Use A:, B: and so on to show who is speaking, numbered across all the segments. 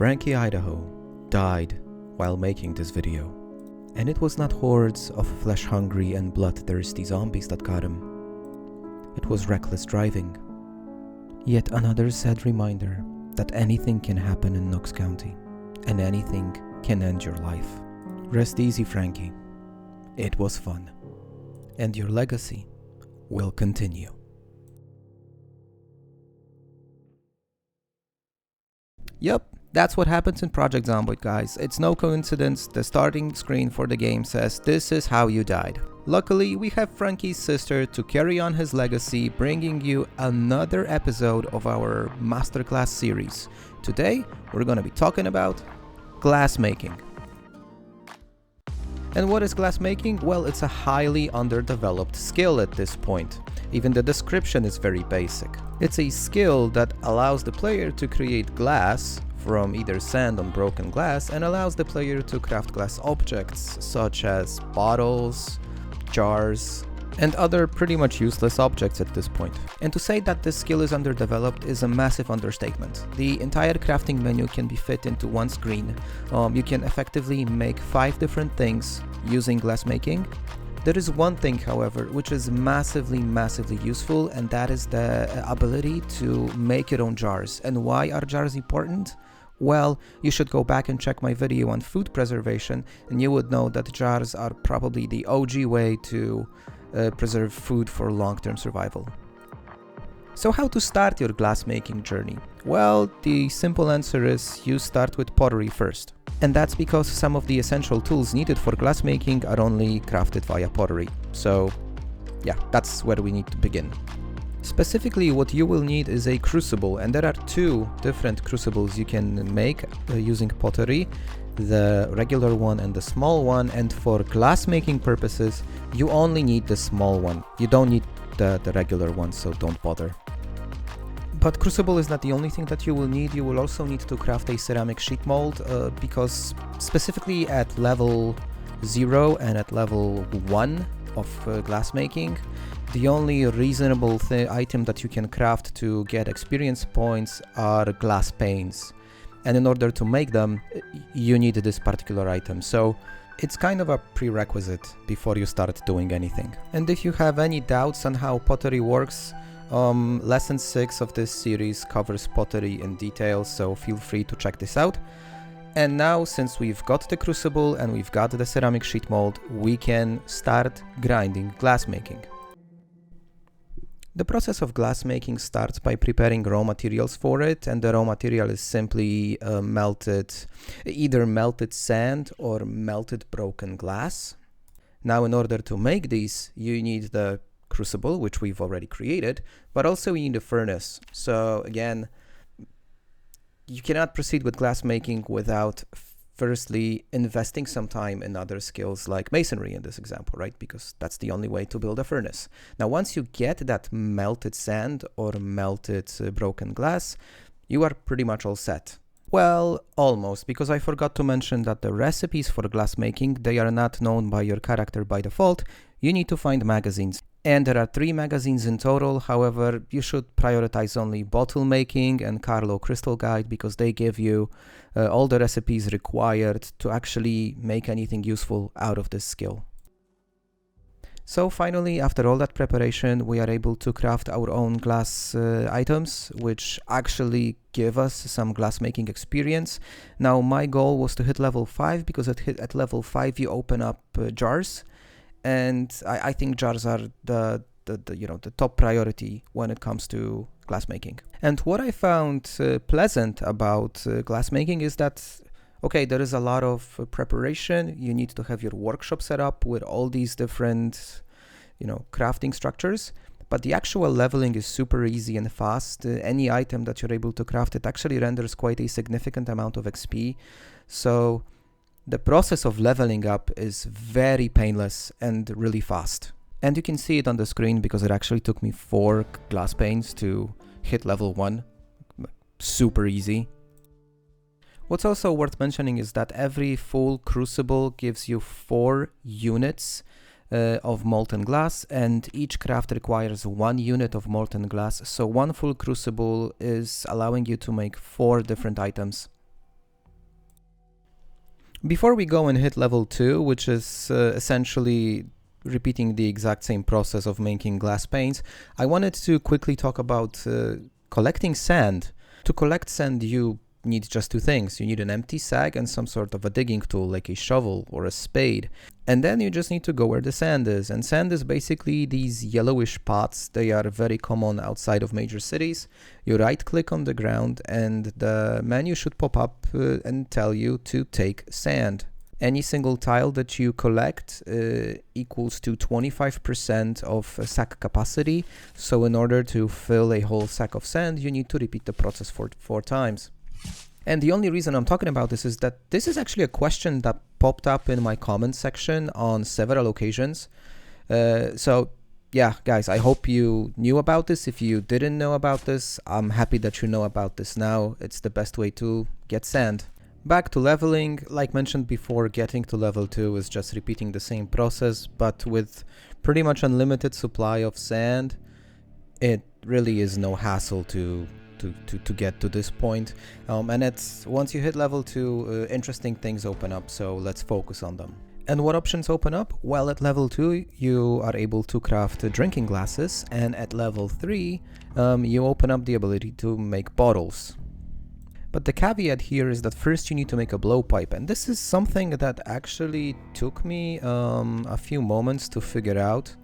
A: Frankie Idaho died while making this video. And it was not hordes of flesh-hungry and bloodthirsty zombies that got him. It was reckless driving. Yet another sad reminder that anything can happen in Knox County, and anything can end your life. Rest easy, Frankie. It was fun. And your legacy will continue. Yep, that's what happens in Project Zomboid, guys. It's no coincidence the starting screen for the game says this is how you died. Luckily, we have Frankie's sister to carry on his legacy, bringing you another episode of our Masterclass series. Today, we're going to be talking about glassmaking. And what is glassmaking? Well, it's a highly underdeveloped skill at this point. Even the description is very basic. It's a skill that allows the player to create glass from either sand on broken glass and allows the player to craft glass objects such as bottles, jars, and other pretty much useless objects at this point. And to say that this skill is underdeveloped is a massive understatement. The entire crafting menu can be fit into one screen. You can effectively make 5 different things using glassmaking. There is one thing, however, which is massively useful, and that is the ability to make your own jars. And why are jars important? Well, you should go back and check my video on food preservation, and you would know that jars are probably the OG way to preserve food for long-term survival. So how to start your glassmaking journey? Well, the simple answer is you start with pottery first. And that's because some of the essential tools needed for glassmaking are only crafted via pottery. So yeah, that's where we need to begin. Specifically, what you will need is a crucible, and there are 2 different crucibles you can make using pottery, the regular one and the small one. And for glassmaking purposes, you only need the small one. You don't need the regular one, so don't bother. But crucible is not the only thing that you will need. You will also need to craft a ceramic sheet mold because specifically at level 0 and at level 1 of glassmaking, the only reasonable item that you can craft to get experience points are glass panes. And in order to make them, you need this particular item. So it's kind of a prerequisite before you start doing anything. And if you have any doubts on how pottery works, lesson 6 of this series covers pottery in detail, so feel free to check this out. And now, since we've got the crucible and we've got the ceramic sheet mold, we can start grinding glassmaking. The process of glassmaking starts by preparing raw materials for it, and the raw material is simply either melted sand or melted broken glass. Now, in order to make these, you need the crucible, which we've already created, but also you need a furnace. So again, you cannot proceed with glassmaking without firstly investing some time in other skills like masonry in this example, right? Because that's the only way to build a furnace. Now, once you get that melted sand or melted broken glass, you are pretty much all set. Well, almost, because I forgot to mention that the recipes for glassmaking, they are not known by your character by default. You need to find magazines. And there are 3 magazines in total. However, you should prioritize only Bottle Making and Carlo Crystal Guide because they give you all the recipes required to actually make anything useful out of this skill. So finally, after all that preparation, we are able to craft our own glass items, which actually give us some glassmaking experience. Now, my goal was to hit level 5 because at level 5 you open up jars. And I think jars are the top priority when it comes to glassmaking. And what I found pleasant about glassmaking is that, okay, there is a lot of preparation. You need to have your workshop set up with all these different, crafting structures. But the actual leveling is super easy and fast. Any item that you're able to craft, it actually renders quite a significant amount of XP. So the process of leveling up is very painless and really fast. And you can see it on the screen because it actually took me 4 glass panes to hit level 1. Super easy. What's also worth mentioning is that every full crucible gives you 4 units of molten glass, and each craft requires 1 unit of molten glass. So one full crucible is allowing you to make 4 different items. Before we go and hit level 2, which is essentially repeating the exact same process of making glass panes, I wanted to quickly talk about collecting sand. To collect sand, you need just two things. You need an empty sack and some sort of a digging tool like a shovel or a spade. And then you just need to go where the sand is. And sand is basically these yellowish pots. They are very common outside of major cities. You right click on the ground and the menu should pop up and tell you to take sand. Any single tile that you collect equals to 25% of sack capacity. So in order to fill a whole sack of sand, you need to repeat the process four times. And the only reason I'm talking about this is that this is actually a question that popped up in my comments section on several occasions. So yeah, guys, I hope you knew about this. If you didn't know about this, I'm happy that you know about this now. It's the best way to get sand. Back to leveling, like mentioned before, getting to level 2 is just repeating the same process, but with pretty much unlimited supply of sand. It really is no hassle to get to this point. And it's once you hit level 2, interesting things open up, so let's focus on them. And what options open up? Well, at level 2, you are able to craft drinking glasses, and at level 3, you open up the ability to make bottles. But the caveat here is that first you need to make a blowpipe, and this is something that actually took me a few moments to figure out.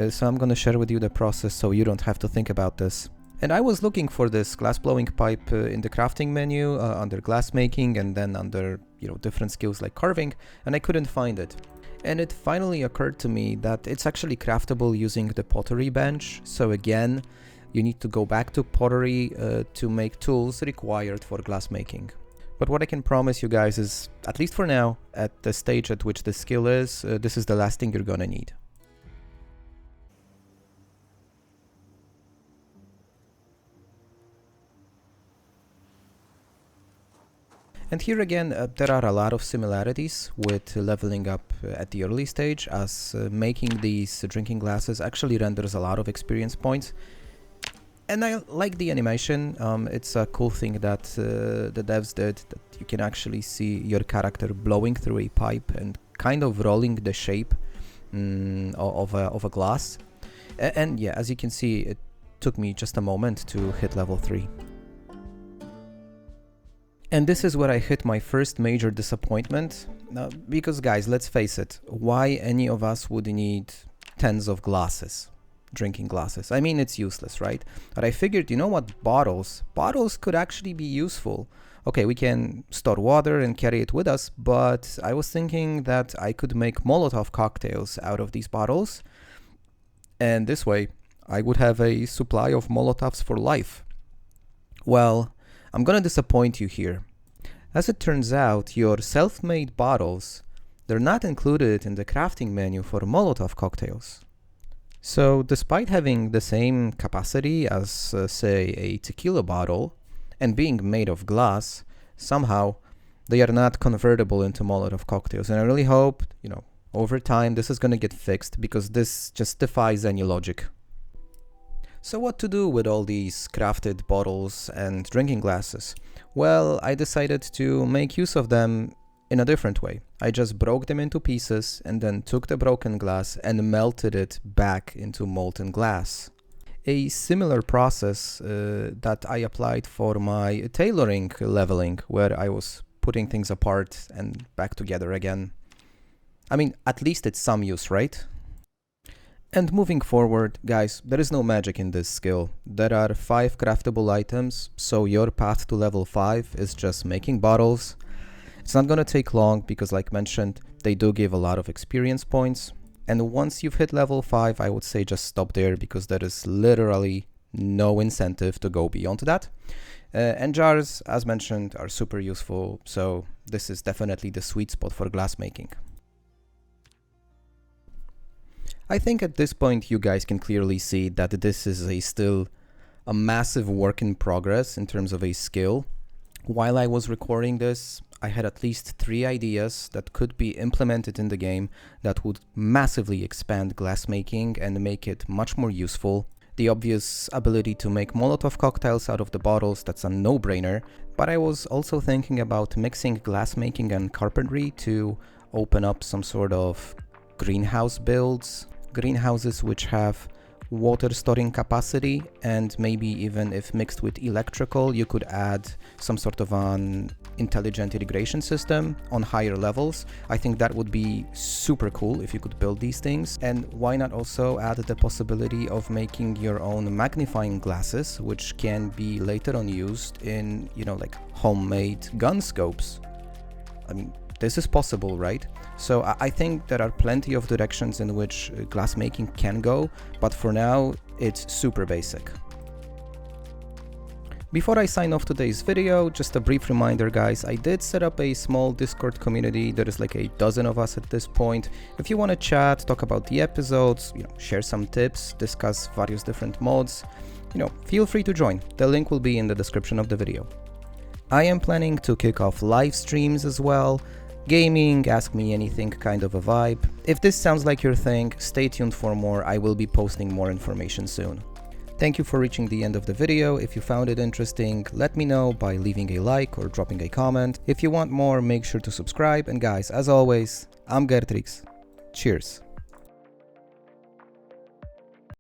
A: So I'm gonna share with you the process so you don't have to think about this. And I was looking for this glass blowing pipe in the crafting menu under glassmaking and then under different skills like carving, and I couldn't find it. And it finally occurred to me that it's actually craftable using the pottery bench. So again, you need to go back to pottery to make tools required for glassmaking. But what I can promise you guys is, at least for now, at the stage at which the skill is, this is the last thing you're gonna need. And here again, there are a lot of similarities with leveling up at the early stage, as making these drinking glasses actually renders a lot of experience points. And I like the animation. It's a cool thing that the devs did, that you can actually see your character blowing through a pipe and kind of rolling the shape of a glass. And yeah, as you can see, it took me just a moment to hit level 3. And this is where I hit my first major disappointment, because guys, let's face it, why any of us would need tens of glasses, drinking glasses? I mean, it's useless, right? But I figured, you know what, bottles could actually be useful. Okay, we can store water and carry it with us, but I was thinking that I could make Molotov cocktails out of these bottles, and this way I would have a supply of Molotovs for life. Well, I'm gonna disappoint you here. As it turns out, your self-made bottles, they're not included in the crafting menu for Molotov cocktails. So despite having the same capacity as, say, a tequila bottle, and being made of glass, somehow they are not convertible into Molotov cocktails. And I really hope, over time this is gonna get fixed, because this just defies any logic. So what to do with all these crafted bottles and drinking glasses? Well, I decided to make use of them in a different way. I just broke them into pieces and then took the broken glass and melted it back into molten glass. A similar process that I applied for my tailoring leveling, where I was putting things apart and back together again. I mean, at least it's some use, right? And moving forward, guys, there is no magic in this skill. There are 5 craftable items, so your path to level 5 is just making bottles. It's not gonna take long because, like mentioned, they do give a lot of experience points. And once you've hit level 5, I would say just stop there, because there is literally no incentive to go beyond that. And jars, as mentioned, are super useful, so this is definitely the sweet spot for glassmaking. I think at this point you guys can clearly see that this is still a massive work in progress in terms of a skill. While I was recording this, I had at least 3 ideas that could be implemented in the game that would massively expand glassmaking and make it much more useful. The obvious ability to make Molotov cocktails out of the bottles, that's a no-brainer, but I was also thinking about mixing glassmaking and carpentry to open up some sort of greenhouse builds, greenhouses which have water storing capacity, and maybe even if mixed with electrical, you could add some sort of an intelligent irrigation system on higher levels. I think that would be super cool if you could build these things. And why not also add the possibility of making your own magnifying glasses, which can be later on used in, like homemade gun scopes. I mean, this is possible, right? So I think there are plenty of directions in which glassmaking can go, but for now, it's super basic. Before I sign off today's video, just a brief reminder, guys, I did set up a small Discord community. There is like a dozen of us at this point. If you want to chat, talk about the episodes, share some tips, discuss various different mods, feel free to join. The link will be in the description of the video. I am planning to kick off live streams as well. Gaming, ask me anything kind of a vibe. If this sounds like your thing, stay tuned for more. I will be posting more information soon. Thank you for reaching the end of the video. If you found it interesting, let me know by leaving a like or dropping a comment. If you want more, make sure to subscribe. And guys, as always, I'm Gertrix. Cheers.